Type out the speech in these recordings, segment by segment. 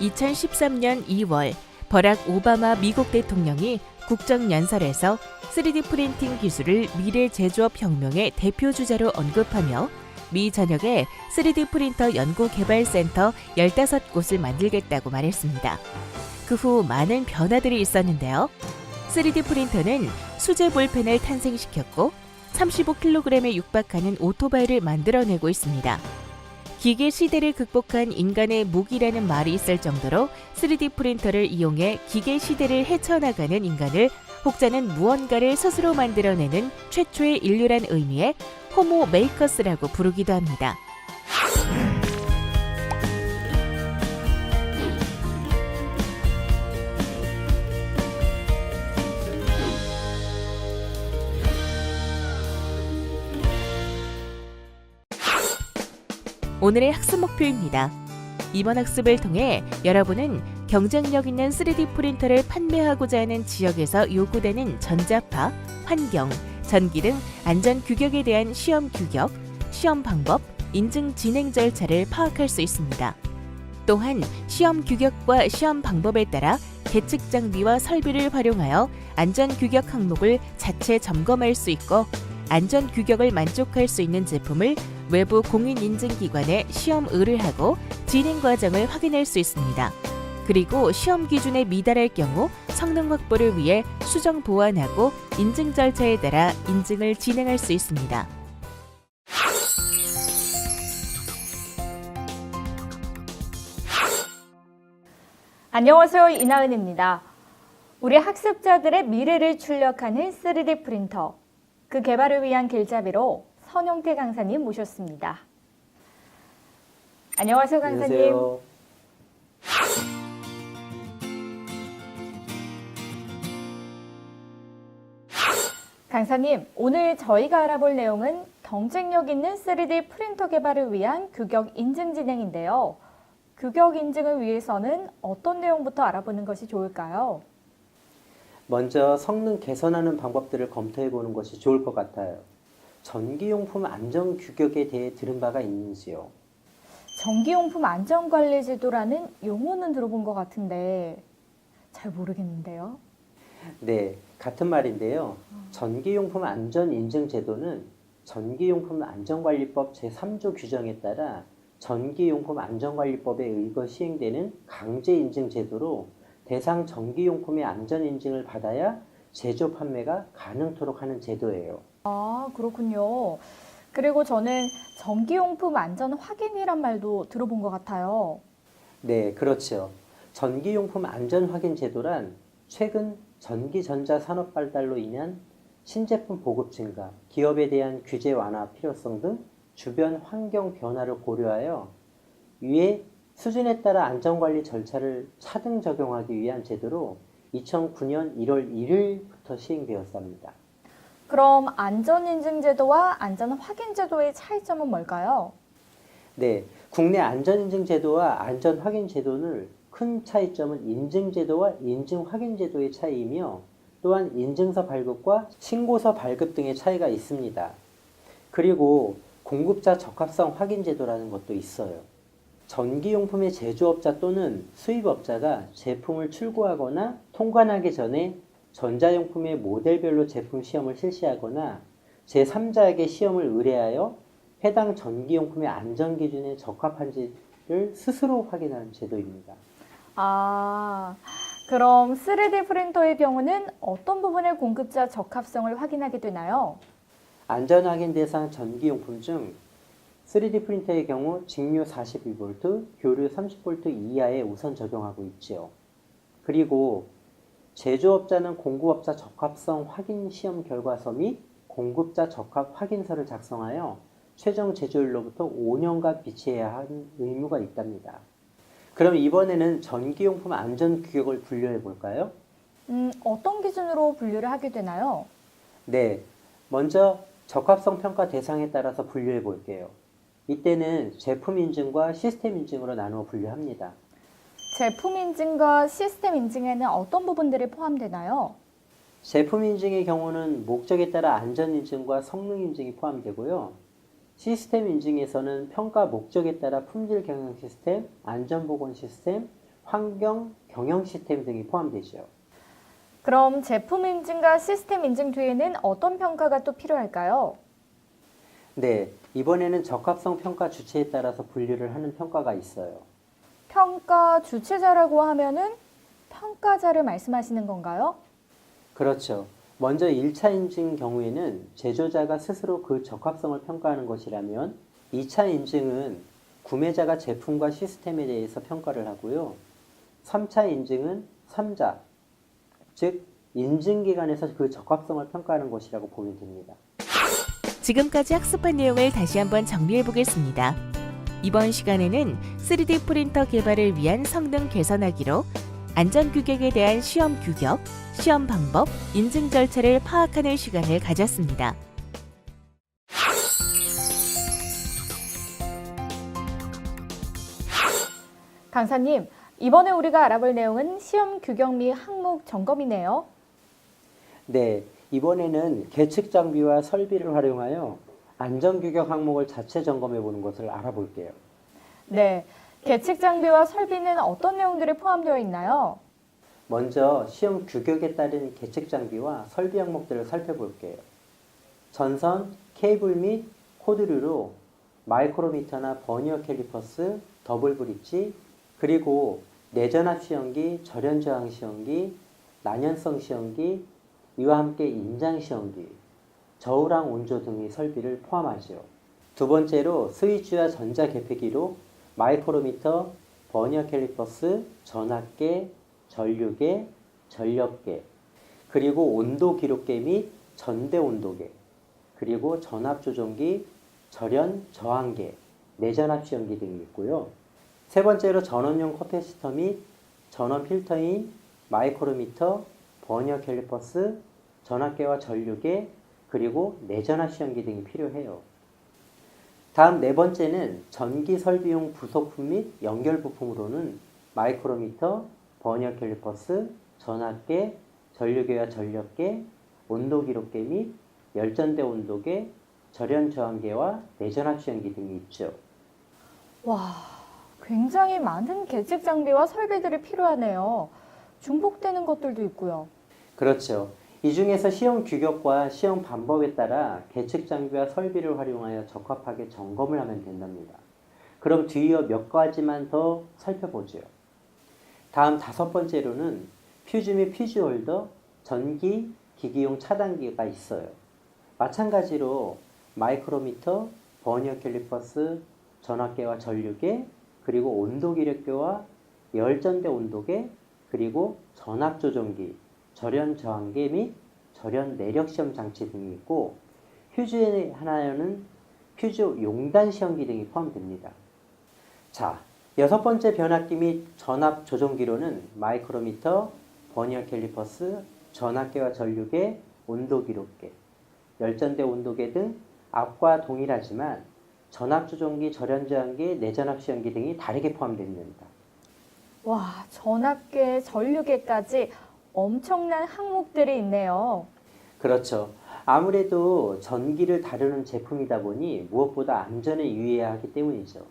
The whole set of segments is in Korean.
2013년 2월 버락 오바마 미국 대통령이 국정연설에서 3D 프린팅 기술을 미래 제조업 혁명의 대표 주자로 언급하며 미 전역에 3D 프린터 연구개발센터 15곳을 만들겠다고 말했습니다. 그 후 많은 변화들이 있었는데요. 3D 프린터는 수제 볼펜을 탄생시켰고 35kg에 육박하는 오토바이를 만들어내고 있습니다. 기계 시대를 극복한 인간의 무기라는 말이 있을 정도로 3D 프린터를 이용해 기계 시대를 헤쳐나가는 인간을 혹자는 무언가를 스스로 만들어내는 최초의 인류란 의미의 호모 메이커스라고 부르기도 합니다. 오늘의 학습 목표입니다. 이번 학습을 통해 여러분은 경쟁력 있는 3D 프린터를 판매하고자 하는 지역에서 요구되는 전자파, 환경, 전기 등 안전 규격에 대한 시험 규격, 시험 방법, 인증 진행 절차를 파악할 수 있습니다. 또한 시험 규격과 시험 방법에 따라 계측 장비와 설비를 활용하여 안전 규격 항목을 자체 점검할 수 있고 안전 규격을 만족할 수 있는 제품을 외부 공인인증기관에 시험 의뢰하고 진행 과정을 확인할 수 있습니다. 그리고 시험 기준에 미달할 경우 성능 확보를 위해 수정 보완하고 인증 절차에 따라 인증을 진행할 수 있습니다. 안녕하세요. 이나은입니다. 우리 학습자들의 미래를 출력하는 3D 프린터, 그 개발을 위한 길잡이로 선용태 강사님 모셨습니다. 안녕하세요, 강사님. 안녕하세요. 강사님, 오늘 저희가 알아볼 내용은 경쟁력 있는 3D 프린터 개발을 위한 규격 인증 진행인데요. 규격 인증을 위해서는 어떤 내용부터 알아보는 것이 좋을까요? 먼저 성능 개선하는 방법들을 검토해 보는 것이 좋을 것 같아요. 전기용품 안전 규격에 대해 들은 바가 있는지요? 전기용품 안전관리제도라는 용어는 들어본 것 같은데 잘 모르겠는데요. 네, 같은 말인데요. 전기용품 안전인증제도는 전기용품 안전관리법 제3조 규정에 따라 전기용품 안전관리법에 의거 시행되는 강제인증제도로 대상 전기용품의 안전인증을 받아야 제조 판매가 가능토록 하는 제도예요. 아, 그렇군요. 그리고 저는 전기용품 안전 확인이란 말도 들어본 것 같아요. 네, 그렇죠. 전기용품 안전확인 제도란 최근 전기전자 산업 발달로 인한 신제품 보급 증가, 기업에 대한 규제 완화 필요성 등 주변 환경 변화를 고려하여 위의 수준에 따라 안전관리 절차를 차등 적용하기 위한 제도로 2009년 1월 1일부터 시행되었습니다. 그럼 안전인증제도와 안전확인제도의 차이점은 뭘까요? 네, 국내 안전인증제도와 안전확인제도는 큰 차이점은 인증제도와 인증확인제도의 차이이며 또한 인증서 발급과 신고서 발급 등의 차이가 있습니다. 그리고 공급자 적합성 확인제도라는 것도 있어요. 전기용품의 제조업자 또는 수입업자가 제품을 출고하거나 통관하기 전에 전자용품의 모델별로 제품 시험을 실시하거나 제3자에게 시험을 의뢰하여 해당 전기용품의 안전기준에 적합한지를 스스로 확인하는 제도입니다. 아, 그럼 3D 프린터의 경우는 어떤 부분의 공급자 적합성을 확인하게 되나요? 안전확인 대상 전기용품 중 3D 프린터의 경우 직류 42V, 교류 30V 이하에 우선 적용하고 있지요. 그리고 제조업자는 공급업자 적합성 확인 시험 결과서 및 공급자 적합 확인서를 작성하여 최종 제조일로부터 5년간 비치해야 하는 의무가 있답니다. 그럼 이번에는 전기용품 안전 규격을 분류해 볼까요? 어떤 기준으로 분류를 하게 되나요? 네, 먼저 적합성 평가 대상에 따라서 분류해 볼게요. 이때는 제품 인증과 시스템 인증으로 나누어 분류합니다. 제품 인증과 시스템 인증에는 어떤 부분들이 포함되나요? 제품 인증의 경우는 목적에 따라 안전 인증과 성능 인증이 포함되고요. 시스템 인증에서는 평가 목적에 따라 품질 경영 시스템, 안전 보건 시스템, 환경, 경영 시스템 등이 포함되죠. 그럼 제품 인증과 시스템 인증 뒤에는 어떤 평가가 또 필요할까요? 네, 이번에는 적합성 평가 주체에 따라서 분류를 하는 평가가 있어요. 평가 주체자라고 하면은 평가자를 말씀하시는 건가요? 그렇죠. 먼저 1차 인증 경우에는 제조자가 스스로 그 적합성을 평가하는 것이라면 2차 인증은 구매자가 제품과 시스템에 대해서 평가를 하고요. 3차 인증은 3자, 즉 인증기관에서 그 적합성을 평가하는 것이라고 보면 됩니다. 지금까지 학습한 내용을 다시 한번 정리해 보겠습니다. 이번 시간에는 3D 프린터 개발을 위한 성능 개선하기로 안전 규격에 대한 시험 규격, 시험 방법, 인증 절차를 파악하는 시간을 가졌습니다. 강사님, 이번에 우리가 알아볼 내용은 시험 규격 및 항목 점검이네요. 네, 이번에는 계측 장비와 설비를 활용하여 안전규격 항목을 자체 점검해 보는 것을 알아볼게요. 네, 계측 장비와 설비는 어떤 내용들이 포함되어 있나요? 먼저 시험 규격에 따른 계측 장비와 설비 항목들을 살펴볼게요. 전선, 케이블 및 코드류로 마이크로미터나 버니어 캘리퍼스, 더블 브릿지, 그리고 내전압 시험기, 절연 저항 시험기, 난연성 시험기, 이와 함께 인장 시험기, 저울항 온조 등의 설비를 포함하죠. 두 번째로 스위치와 전자 개폐기로 마이크로미터, 버니어 캘리퍼스, 전압계, 전류계, 전력계, 그리고 온도 기록계 및 전대 온도계, 그리고 전압 조정기, 절연 저항계, 내전압 시험기 등이 있고요. 세 번째로 전원용 커패시터 및 전원 필터인 마이크로미터, 버니어 캘리퍼스, 전압계와 전류계, 그리고 내전압 시험기 등이 필요해요. 다음 네 번째는 전기 설비용 부속품 및 연결 부품으로는 마이크로미터, 버니어 캘리퍼스, 전압계, 전류계와 전력계, 온도 기록계 및 열전대 온도계, 절연 저항계와 내전압 시험기 등이 있죠. 와, 굉장히 많은 계측 장비와 설비들이 필요하네요. 중복되는 것들도 있고요. 그렇죠. 이 중에서 시험 규격과 시험 방법에 따라 계측 장비와 설비를 활용하여 적합하게 점검을 하면 된답니다. 그럼 뒤이어 몇 가지만 더 살펴보죠. 다음 다섯 번째로는 퓨즈 및 퓨즈 홀더, 전기, 기기용 차단기가 있어요. 마찬가지로 마이크로미터, 버니어 캘리퍼스, 전압계와 전류계, 그리고 온도 기록계와 열전대 온도계, 그리고 전압 조정기, 절연 저항계 및 절연 내력 시험 장치 등이 있고, 퓨즈 하나에는 퓨즈 용단 시험기 등이 포함됩니다. 자, 여섯 번째 변압기 및 전압 조정기로는 마이크로미터, 버니어 캘리퍼스, 전압계와 전류계, 온도 기록계, 열전대 온도계 등 앞과 동일하지만 전압 조정기, 절연 저항기, 내전압 시험기 등이 다르게 포함됩니다. 와, 전압계, 전류계까지 엄청난 항목들이 있네요. 그렇죠. 아무래도 전기를 다루는 제품이다 보니 무엇보다 안전에 유의해야 하기 때문이죠.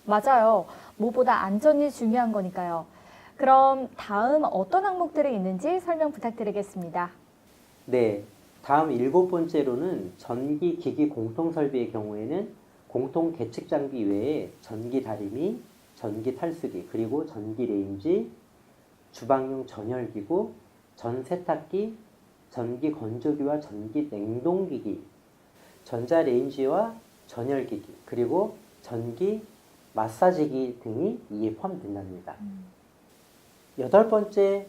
맞아요. 무엇보다 안전이 중요한 거니까요. 그럼 다음 어떤 항목들이 있는지 설명 부탁드리겠습니다. 네, 다음 일곱 번째로는 전기 기기 공통 설비의 경우에는 공통 계측 장비 외에 전기 다리미, 전기 탈수기, 그리고 전기 레인지, 주방용 전열기구, 전 세탁기, 전기 건조기와 전기 냉동기기, 전자 레인지와 전열기기, 그리고 전기 마사지기 등이 이에 포함된답니다. 여덟 번째,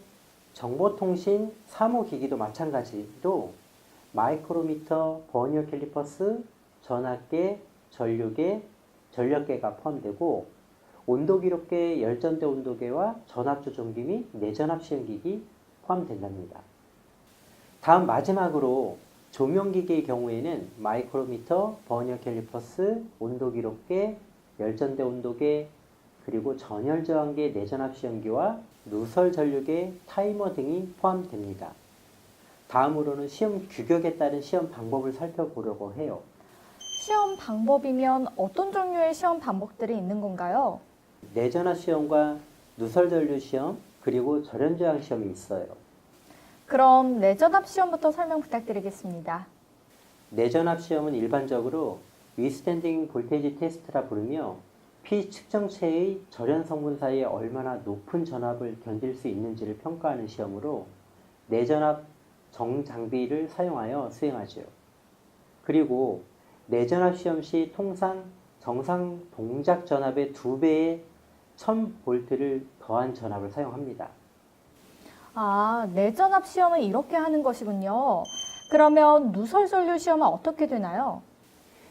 정보통신 사무기기도 마찬가지로 마이크로미터, 버니어 캘리퍼스, 전압계, 전류계, 전력계가 포함되고 온도 기록계, 열전대 온도계와 전압 조정기 및 내전압 시험기기 포함된답니다. 다음 마지막으로 조명기기의 경우에는 마이크로미터, 버니어 캘리퍼스, 온도 기록계, 열전대 온도계, 그리고 전열 저항계, 내전압 시험기와 누설 전류계, 타이머 등이 포함됩니다. 다음으로는 시험 규격에 따른 시험 방법을 살펴보려고 해요. 시험 방법이면 어떤 종류의 시험 방법들이 있는 건가요? 내전압 시험과 누설 전류 시험, 그리고 절연 저항 시험이 있어요. 그럼 내전압 시험부터 설명 부탁드리겠습니다. 내전압 시험은 일반적으로 위스탠딩 볼테이지 테스트라 부르며 피측정체의 절연 성분 사이에 얼마나 높은 전압을 견딜 수 있는지를 평가하는 시험으로 내전압 정장비를 사용하여 수행하죠. 그리고 내전압 시험 시 통상 정상 동작 전압의 2배의 1000볼트를 더한 전압을 사용합니다. 아, 내전압 시험은 이렇게 하는 것이군요. 그러면 누설 전류 시험은 어떻게 되나요?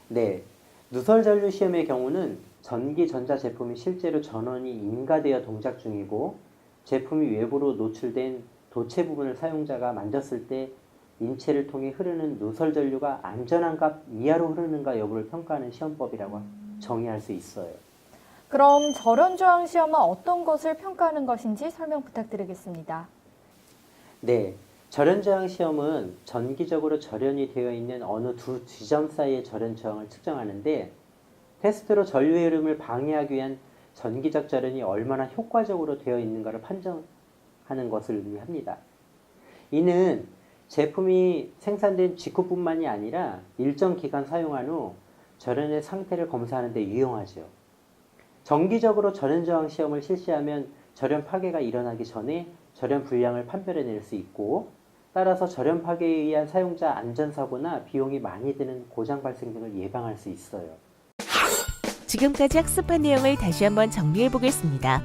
네, 누설 전류 시험의 경우는 전기 전자 제품이 실제로 전원이 인가되어 동작 중이고 제품이 외부로 노출된 도체 부분을 사용자가 만졌을 때 인체를 통해 흐르는 누설 전류가 안전한 값 이하로 흐르는가 여부를 평가하는 시험법이라고 정의할 수 있어요. 그럼 절연 저항 시험은 어떤 것을 평가하는 것인지 설명 부탁드리겠습니다. 네, 절연 저항 시험은 전기적으로 절연이 되어 있는 어느 두 지점 사이의 절연 저항을 측정하는데 테스트로 전류의 흐름을 방해하기 위한 전기적 절연이 얼마나 효과적으로 되어 있는가를 판정하는 것을 의미합니다. 이는 제품이 생산된 직후뿐만이 아니라 일정 기간 사용한 후 절연의 상태를 검사하는 데 유용하죠. 정기적으로 절연 저항 시험을 실시하면 절연 파괴가 일어나기 전에 절연 불량을 판별해낼 수 있고 따라서 절연 파괴에 의한 사용자 안전사고나 비용이 많이 드는 고장 발생 등을 예방할 수 있어요. 지금까지 학습한 내용을 다시 한번 정리해 보겠습니다.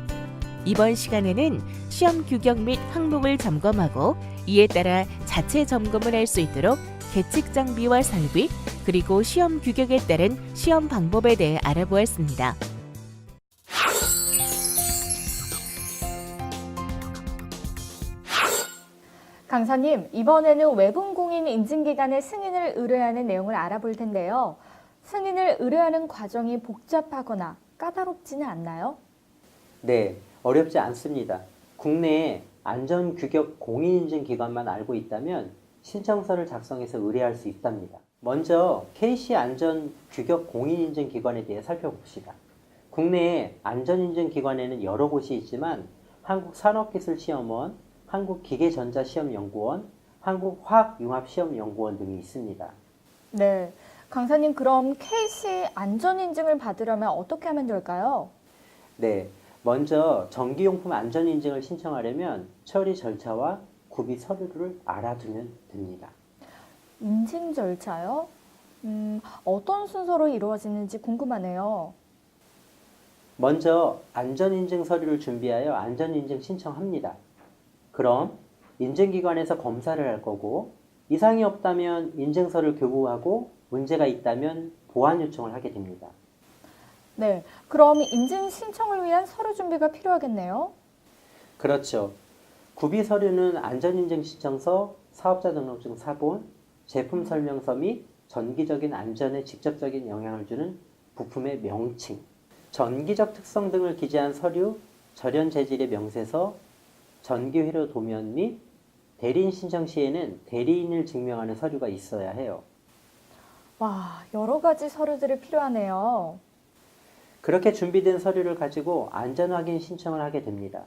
이번 시간에는 시험 규격 및 항목을 점검하고 이에 따라 자체 점검을 할 수 있도록 계측 장비와 설비, 그리고 시험 규격에 따른 시험 방법에 대해 알아보았습니다. 강사님, 이번에는 외분공인 인증기관의 승인을 의뢰하는 내용을 알아볼 텐데요. 승인을 의뢰하는 과정이 복잡하거나 까다롭지는 않나요? 네, 어렵지 않습니다. 국내에 안전규격 공인인증기관만 알고 있다면 신청서를 작성해서 의뢰할 수 있답니다. 먼저 KC 안전규격 공인인증기관에 대해 살펴봅시다. 국내에 안전인증기관에는 여러 곳이 있지만 한국산업기술시험원, 한국기계전자시험연구원, 한국화학융합시험연구원 등이 있습니다. 네. 강사님, 그럼 KC 안전인증을 받으려면 어떻게 하면 될까요? 네, 먼저 전기용품 안전인증을 신청하려면 처리 절차와 구비 서류를 알아두면 됩니다. 인증 절차요? 어떤 순서로 이루어지는지 궁금하네요. 먼저 안전인증 서류를 준비하여 안전인증 신청합니다. 그럼 인증기관에서 검사를 할 거고 이상이 없다면 인증서를 교부하고 문제가 있다면 보완 요청을 하게 됩니다. 네, 그럼 인증 신청을 위한 서류 준비가 필요하겠네요. 그렇죠. 구비 서류는 안전인증 신청서, 사업자 등록증 사본, 제품 설명서 및 전기적인 안전에 직접적인 영향을 주는 부품의 명칭, 전기적 특성 등을 기재한 서류, 절연 재질의 명세서, 전기 회로 도면 및 대리인 신청 시에는 대리인을 증명하는 서류가 있어야 해요. 와, 여러 가지 서류들이 필요하네요. 그렇게 준비된 서류를 가지고 안전확인 신청을 하게 됩니다.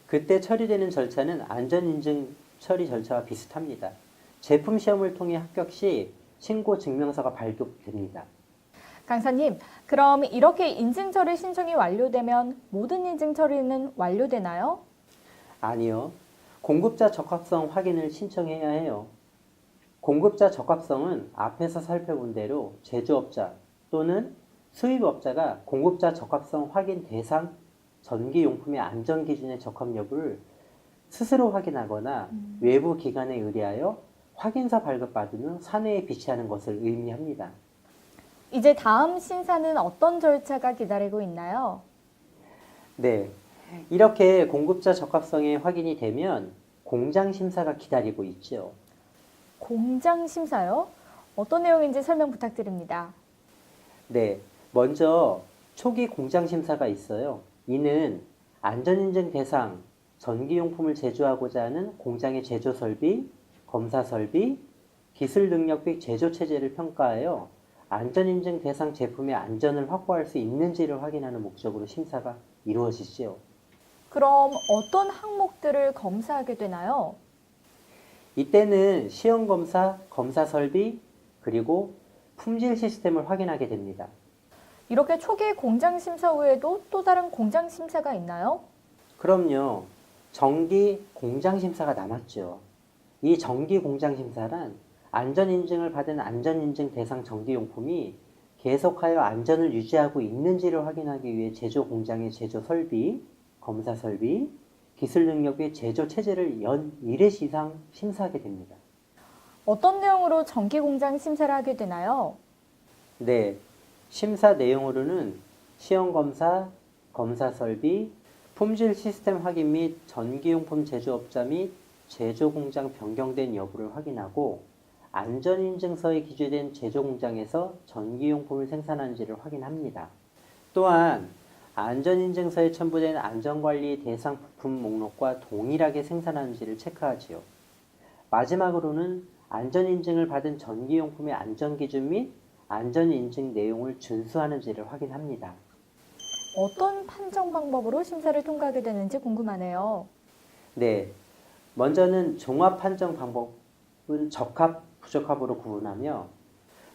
그때 처리되는 절차는 안전인증 처리 절차와 비슷합니다. 제품 시험을 통해 합격 시 신고 증명서가 발급됩니다. 강사님, 그럼 이렇게 인증 처리 신청이 완료되면 모든 인증 처리는 완료되나요? 아니요. 공급자 적합성 확인을 신청해야 해요. 공급자 적합성은 앞에서 살펴본 대로 제조업자 또는 수입업자가 공급자 적합성 확인 대상 전기용품의 안전기준의 적합 여부를 스스로 확인하거나 외부 기관에 의뢰하여 확인서 발급받은 후 사내에 비치하는 것을 의미합니다. 이제 다음 심사는 어떤 절차가 기다리고 있나요? 네, 이렇게 공급자 적합성의 확인이 되면 공장 심사가 기다리고 있죠. 공장 심사요? 어떤 내용인지 설명 부탁드립니다. 네, 먼저 초기 공장 심사가 있어요. 이는 안전인증 대상 전기용품을 제조하고자 하는 공장의 제조 설비, 검사 설비, 기술 능력 및 제조 체제를 평가하여 안전인증 대상 제품의 안전을 확보할 수 있는지를 확인하는 목적으로 심사가 이루어지지요. 그럼 어떤 항목들을 검사하게 되나요? 이때는 시험 검사, 검사 설비, 그리고 품질 시스템을 확인하게 됩니다. 이렇게 초기 공장 심사 외에도 또 다른 공장 심사가 있나요? 그럼요. 정기 공장 심사가 남았죠. 이 정기 공장 심사란 안전 인증을 받은 안전 인증 대상 전기용품이 계속하여 안전을 유지하고 있는지를 확인하기 위해 제조 공장의 제조 설비, 검사 설비, 기술 능력의 제조 체제를 연 1회 이상 심사하게 됩니다. 어떤 내용으로 정기 공장 심사를 하게 되나요? 네, 심사 내용으로는 시험 검사, 검사 설비, 품질 시스템 확인 및 전기용품 제조업자 및 제조 공장 변경된 여부를 확인하고 안전인증서에 기재된 제조 공장에서 전기용품을 생산하는지를 확인합니다. 또한 안전인증서에 첨부된 안전관리 대상 부품 목록과 동일하게 생산하는지를 체크하지요. 마지막으로는 안전인증을 받은 전기용품의 안전기준 및 안전인증 내용을 준수하는지를 확인합니다. 어떤 판정 방법으로 심사를 통과하게 되는지 궁금하네요. 네, 먼저는 종합 판정 방법은 적합, 부적합으로 구분하며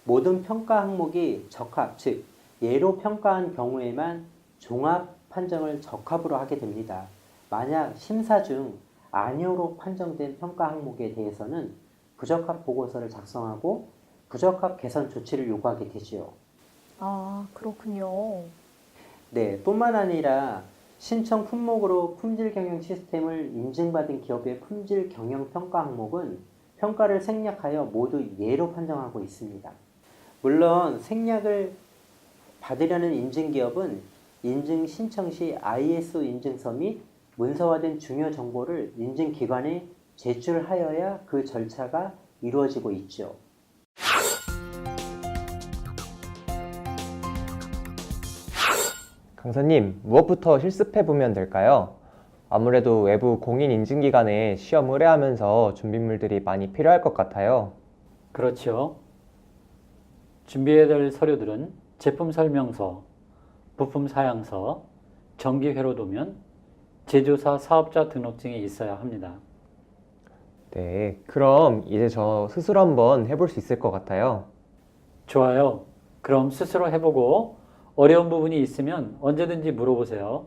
모든 평가 항목이 적합, 즉 예로 평가한 경우에만 종합 판정을 적합으로 하게 됩니다. 만약 심사 중 아니오로 판정된 평가 항목에 대해서는 부적합 보고서를 작성하고 부적합 개선 조치를 요구하게 되지요. 아, 그렇군요. 네, 뿐만 아니라 신청 품목으로 품질 경영 시스템을 인증받은 기업의 품질 경영 평가 항목은 평가를 생략하여 모두 예로 판정하고 있습니다. 물론 생략을 받으려는 인증기업은 인증 신청 시 ISO 인증서 및 문서화된 중요 정보를 인증기관에 제출하여야 그 절차가 이루어지고 있죠. 강사님, 무엇부터 실습해보면 될까요? 아무래도 외부 공인인증기관에 시험 의뢰하면서 준비물들이 많이 필요할 것 같아요. 그렇죠. 준비해야 될 서류들은 제품 설명서, 부품 사양서, 정기 회로도면, 제조사 사업자 등록증이 있어야 합니다. 네, 그럼 이제 저 스스로 한번 해볼 수 있을 것 같아요. 좋아요. 그럼 스스로 해보고 어려운 부분이 있으면 언제든지 물어보세요.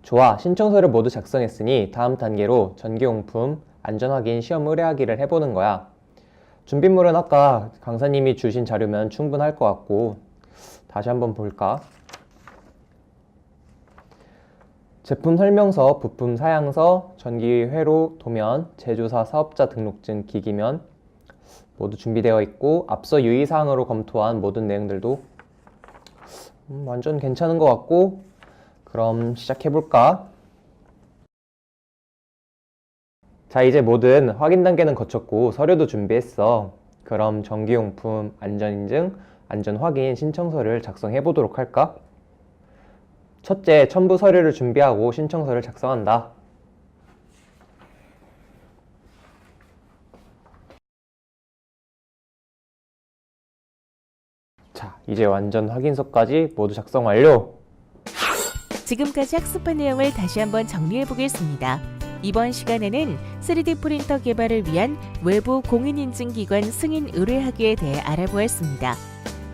좋아, 신청서를 모두 작성했으니 다음 단계로 전기용품 안전확인 시험 의뢰하기를 해보는 거야. 준비물은 아까 강사님이 주신 자료면 충분할 것 같고 다시 한번 볼까? 제품 설명서, 부품 사양서, 전기 회로 도면, 제조사 사업자 등록증 기기면 모두 준비되어 있고 앞서 유의사항으로 검토한 모든 내용들도 완전 괜찮은 것 같고 그럼 시작해볼까? 자, 이제 모든 확인 단계는 거쳤고 서류도 준비했어. 그럼 전기용품 안전인증, 안전확인 신청서를 작성해보도록 할까? 첫째, 첨부 서류를 준비하고 신청서를 작성한다. 자, 이제 완전 확인서까지 모두 작성 완료! 지금까지 학습한 내용을 다시 한번 정리해 보겠습니다. 이번 시간에는 3D 프린터 개발을 위한 외부 공인인증기관 승인 의뢰하기에 대해 알아보았습니다.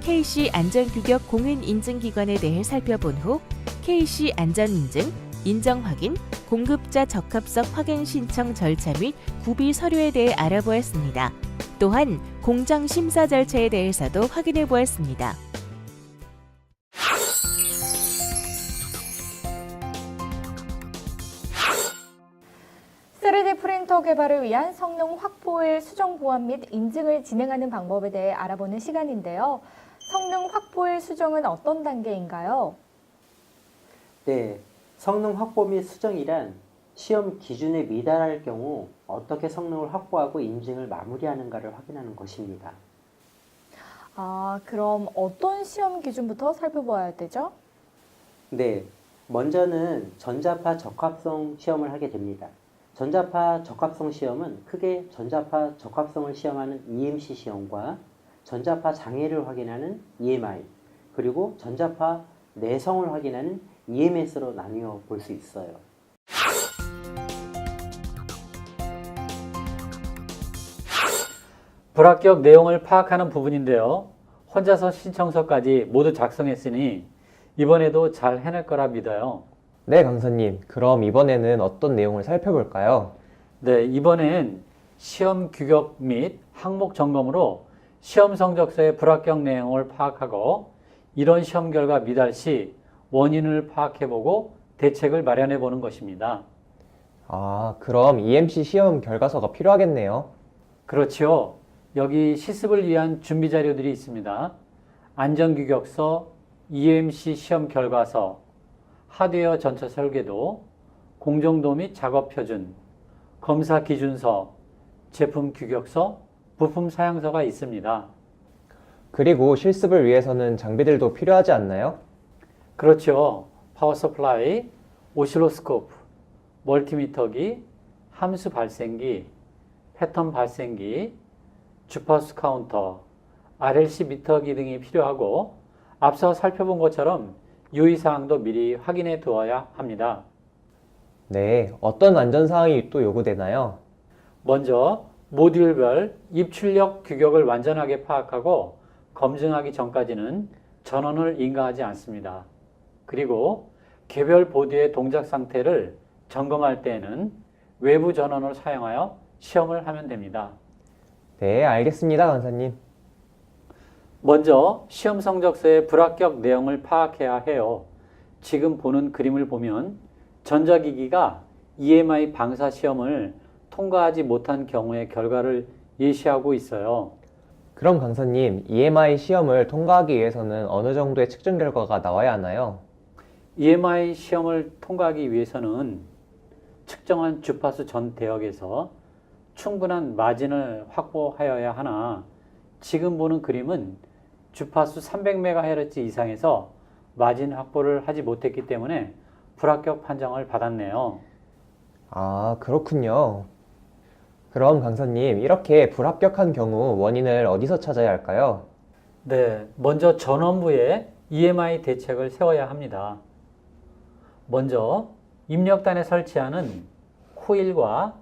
KC 안전규격 공인인증기관에 대해 살펴본 후 KC 안전인증, 인정확인, 공급자 적합성 확인 신청 절차 및 구비 서류에 대해 알아보았습니다. 또한 공장 심사 절차에 대해서도 확인해 보았습니다. 프린터 개발을 위한 성능 확보의 수정 보완 및 인증을 진행하는 방법에 대해 알아보는 시간인데요. 성능 확보의 수정은 어떤 단계인가요? 네, 성능 확보 및 수정이란 시험 기준에 미달할 경우 어떻게 성능을 확보하고 인증을 마무리하는가를 확인하는 것입니다. 아, 그럼 어떤 시험 기준부터 살펴봐야 되죠? 네, 먼저는 전자파 적합성 시험을 하게 됩니다. 전자파 적합성 시험은 크게 전자파 적합성을 시험하는 EMC 시험과 전자파 장애를 확인하는 EMI, 그리고 전자파 내성을 확인하는 EMS로 나뉘어 볼 수 있어요. 불합격 내용을 파악하는 부분인데요. 혼자서 신청서까지 모두 작성했으니 이번에도 잘 해낼 거라 믿어요. 네, 강사님. 그럼 이번에는 어떤 내용을 살펴볼까요? 네, 이번엔 시험 규격 및 항목 점검으로 시험 성적서의 불합격 내용을 파악하고 이런 시험 결과 미달 시 원인을 파악해보고 대책을 마련해 보는 것입니다. 아, 그럼 EMC 시험 결과서가 필요하겠네요. 그렇지요. 여기 실습을 위한 준비 자료들이 있습니다. 안전규격서, EMC 시험 결과서, 하드웨어 전체 설계도, 공정도 및 작업 표준, 검사 기준서, 제품 규격서, 부품 사양서가 있습니다. 그리고 실습을 위해서는 장비들도 필요하지 않나요? 그렇죠. 파워 서플라이, 오실로스코프, 멀티미터기, 함수 발생기, 패턴 발생기, 주파수 카운터, RLC 미터기 등이 필요하고 앞서 살펴본 것처럼 유의사항도 미리 확인해 두어야 합니다. 네, 어떤 안전사항이 또 요구되나요? 먼저 모듈별 입출력 규격을 완전하게 파악하고 검증하기 전까지는 전원을 인가하지 않습니다. 그리고 개별 보드의 동작 상태를 점검할 때에는 외부 전원을 사용하여 시험을 하면 됩니다. 네, 알겠습니다, 강사님. 먼저 시험 성적서의 불합격 내용을 파악해야 해요. 지금 보는 그림을 보면 전자기기가 EMI 방사 시험을 통과하지 못한 경우의 결과를 예시하고 있어요. 그럼 강사님, EMI 시험을 통과하기 위해서는 어느 정도의 측정 결과가 나와야 하나요? EMI 시험을 통과하기 위해서는 측정한 주파수 전 대역에서 충분한 마진을 확보하여야 하나 지금 보는 그림은 주파수 300MHz 이상에서 마진 확보를 하지 못했기 때문에 불합격 판정을 받았네요. 아, 그렇군요. 그럼 강사님, 이렇게 불합격한 경우 원인을 어디서 찾아야 할까요? 네, 먼저 전원부에 EMI 대책을 세워야 합니다. 먼저 입력단에 설치하는 코일과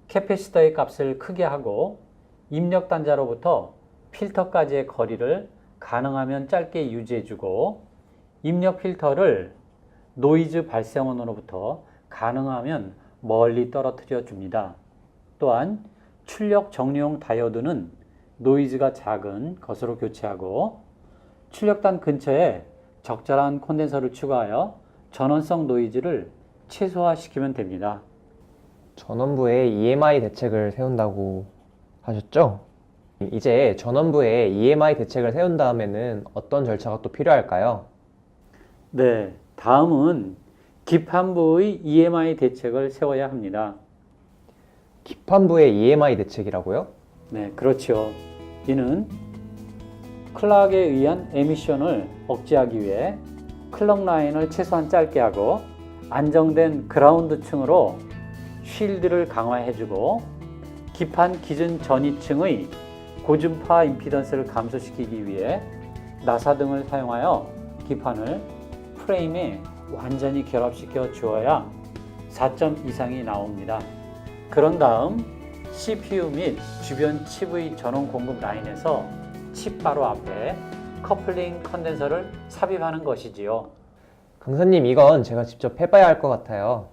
캐패시터의 값을 크게 하고 입력 단자로부터 필터까지의 거리를 가능하면 짧게 유지해주고 입력 필터를 노이즈 발생원으로부터 가능하면 멀리 떨어뜨려 줍니다. 또한 출력 정류용 다이오드는 노이즈가 작은 것으로 교체하고 출력단 근처에 적절한 콘덴서를 추가하여 전원성 노이즈를 최소화시키면 됩니다. 전원부에 EMI 대책을 세운다고 하셨죠? 이제 전원부에 EMI 대책을 세운 다음에는 어떤 절차가 또 필요할까요? 네, 다음은 기판부의 EMI 대책을 세워야 합니다. 기판부의 EMI 대책이라고요? 네, 그렇죠. 이는 클락에 의한 에미션을 억제하기 위해 클럭 라인을 최소한 짧게 하고 안정된 그라운드층으로 쉴드를 강화해주고 기판 기준 전이층의 고준파 임피던스를 감소시키기 위해 나사 등을 사용하여 기판을 프레임에 완전히 결합시켜 주어야 4점 이상이 나옵니다. 그런 다음 CPU 및 주변 칩의 전원 공급 라인에서 칩 바로 앞에 커플링 컨덴서를 삽입하는 것이지요. 강사님, 이건 제가 직접 해봐야 할 것 같아요.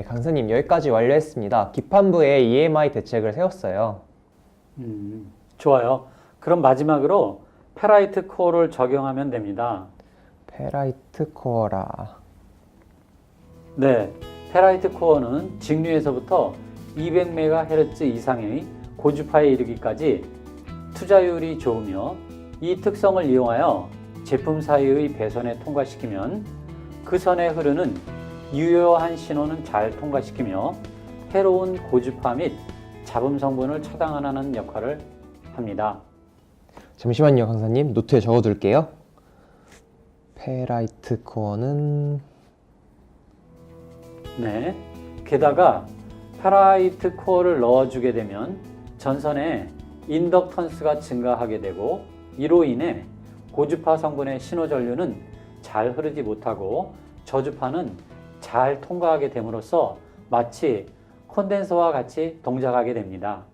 네, 강사님 여기까지 완료했습니다. 기판부에 EMI 대책을 세웠어요. 좋아요. 그럼 마지막으로 페라이트 코어를 적용하면 됩니다. 페라이트 코어라. 네, 페라이트 코어는 직류에서부터 200MHz 이상의 고주파에 이르기까지 투자율이 좋으며 이 특성을 이용하여 제품 사이의 배선에 통과시키면 그 선에 흐르는 유효한 신호는 잘 통과시키며 해로운 고주파 및 잡음 성분을 차단하는 역할을 합니다. 잠시만요, 강사님. 노트에 적어둘게요. 페라이트 코어는 네, 게다가 페라이트 코어를 넣어주게 되면 전선에 인덕턴스가 증가하게 되고 이로 인해 고주파 성분의 신호 전류는 잘 흐르지 못하고 저주파는 잘 통과하게 됨으로써 마치 콘덴서와 같이 동작하게 됩니다.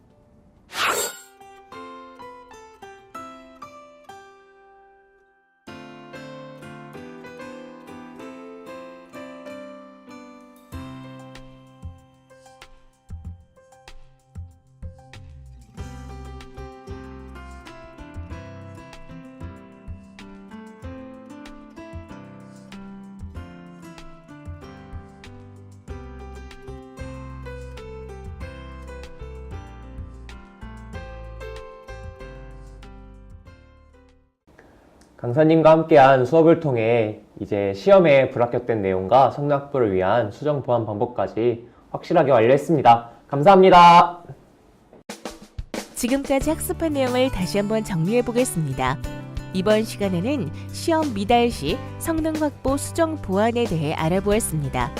강사님과 함께한 수업을 통해 이제 시험에 불합격된 내용과 성적표를 위한 수정 보완 방법까지 확실하게 완료했습니다. 감사합니다. 지금까지 학습한 내용을 다시 한번 정리해 보겠습니다. 이번 시간에는 시험 미달 시 성능 확보 수정 보완에 대해 알아보았습니다.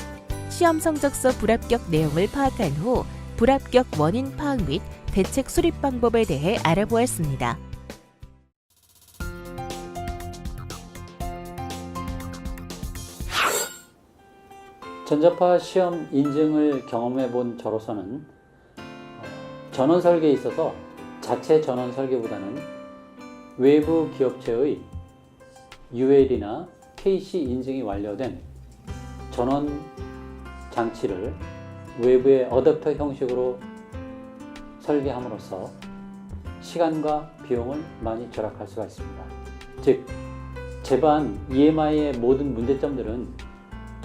시험 성적서 불합격 내용을 파악한 후 불합격 원인 파악 및 대책 수립 방법에 대해 알아보았습니다. 전자파 시험 인증을 경험해 본 저로서는 전원 설계에 있어서 자체 전원 설계보다는 외부 기업체의 UL이나 KC 인증이 완료된 전원 장치를 외부의 어댑터 형식으로 설계함으로써 시간과 비용을 많이 절약할 수가 있습니다. 즉, 제반 EMI의 모든 문제점들은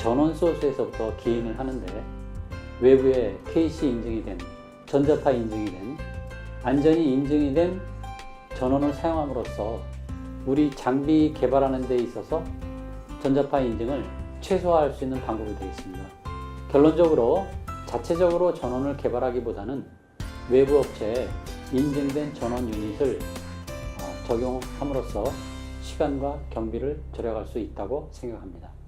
전원 소스에서부터 기인을 하는데 외부에 KC 인증이 된, 전자파 인증이 된, 안전이 인증이 된 전원을 사용함으로써 우리 장비 개발하는 데 있어서 전자파 인증을 최소화할 수 있는 방법이 되겠습니다. 결론적으로 자체적으로 전원을 개발하기보다는 외부 업체에 인증된 전원 유닛을 적용함으로써 시간과 경비를 절약할 수 있다고 생각합니다.